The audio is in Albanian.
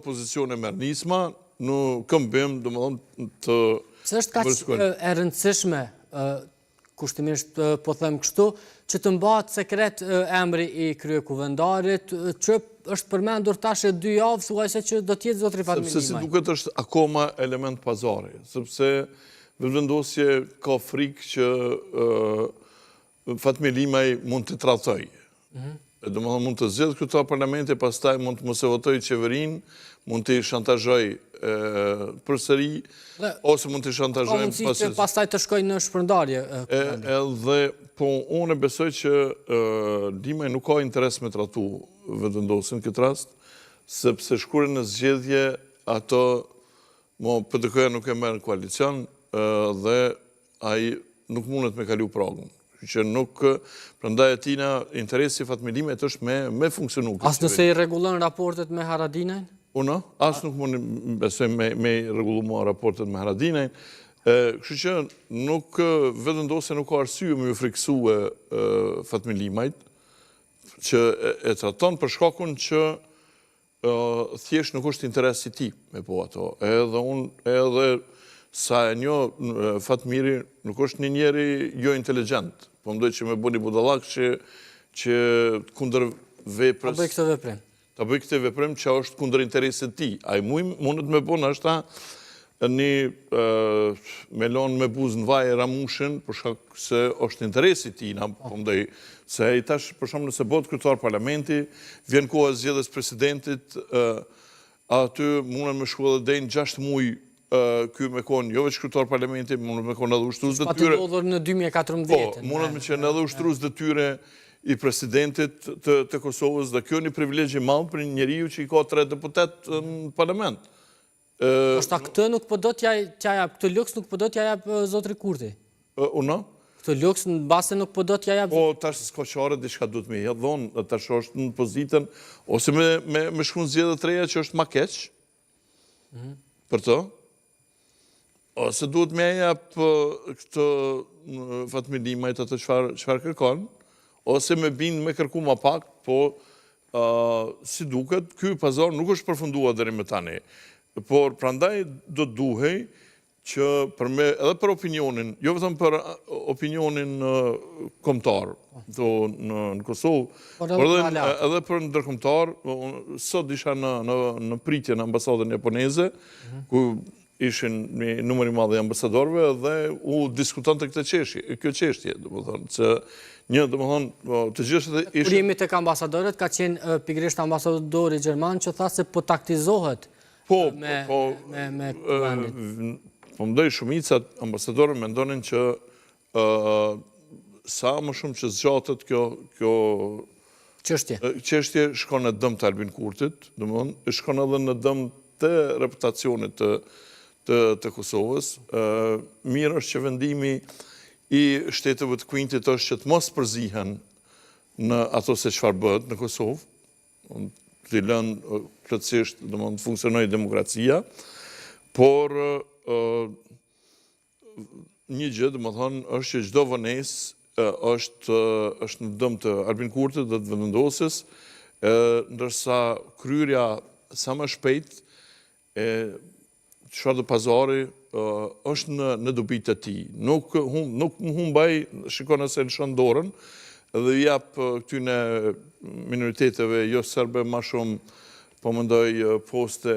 Pozicione merr nisma, në këmbim, domethënë të... Pse është kaq e rëndësishme, kushtimisht po them kështu, që të mbahet sekret emri i kryekuvendarit, që është përmendur tash e 2 javë, thuajse që do të jetë zotri Fatmir Limaj. Sepse si duket është akoma element pazari, sepse vendosje ka frikë që Fatmir Limaj mund të tradhoj. Domethënë mund të zgjedhë kryetarin e parlamentit, pastaj mund të mos e votojë qeverinë, mund të shantazhoj përsëri, ose mund të shantazhojë pastaj të shkojë në shpërndarje. Edhe po unë besoj që Limaj nuk ka interes me tratu vendosjen në këtë rast, sepse shkurën në zgjedhje ato PDK-ja nuk e merr në koalicion dhe ai nuk mundet me kalu pragun. Që nuk, prandaj atina interesi Fatmir Limajt është me funksionu. As nëse i rregullon raportet me Haradinajn? Unë, as nuk mund besoj me rregullu raportet me Haradinajn. Kështu që nuk, vendosja nuk ka arsye me ju friksue Fatmir Limajt, që e traton për shkakun që thjesht nuk është interes i tij me po ato. Edhe sa e njoh Fatmiri nuk është një njeri jo inteligjent, po mendoj që me bëni budallak që kundër veprës. Ta bëj këtë veprim. Ta bëj këtë veprim që është kundër interesit të tij. Ai mundet me bënë ashta një melon me buzë në vaj e ramushin, për shkak se është interesi i tij, po mendoj se ai tash për shembull nëse bëhet kryetar parlamenti, vjen koha e zgjedhjes presidentit, aty mundën me shku edhe deri në 6 muaj ky me konë jo veç kryetar parlamenti, mundet me konë edhe ushtrues detyre. Pa të ndodhur në 2014. Po, mundet me qenë edhe ushtrues detyre i presidentit të Kosovës, dhe kjo një privilegj i madh për një njeriu që i ka 3 deputet në parlament. Është këtë nuk po do t'ja jap, këtë luks nuk po do t'ja jap zotri Kurti. Unë? Këtë luks në base nuk po do t'ja jap. Po tash s'ka çare, diçka duhet me hedh dhonë, tash është në pozitën ose me shkruan zgjedhje të reja që është më keq. Për të. Ose duhet me jap këtë Fatmir Limajt atë çfarë kërkon, ose me bind me kërku ma pak, po si duket, ky pazar nuk është përfunduar deri më tani. Por prandaj do duhej që edhe për opinionin, jo vetëm për opinionin kombëtar në Kosovë, por edhe për ndërkombëtar, sot isha në pritje në ambasadën japoneze, ku ishin një numër i madh i ambasadorëve dhe u diskutonte kjo çështje, domethënë që të gjithë Kurimi tek ambasadorët ka qenë pikërisht ambasadori gjerman që tha se po taktizohet me vendit. Po mendoj shumica ambasadorëve mendonin që sa më shumë që zgjatet kjo çështje shkon në dëm të Albin Kurtit, domethënë shkon edhe në dëm të reputacionit të Kosovës. Mirë është që vendimi i shtetëve të Kuintit është që të mos përzihen në ato se çfarë bëhet në Kosovë, të lënë plotësisht, domethënë të funksionojë demokracia, por një gjë, domethënë është që çdo vonesë është në dëm të Albin Kurtit dhe të vendosjes, ndërsa kryerja sa më shpejt çfarë do pazari është në dobitë të tij. Nuk humbaj, shikon nëse lëshon dorën dhe jap këtyne minoriteteve jo serbe më shumë, po mendoj poste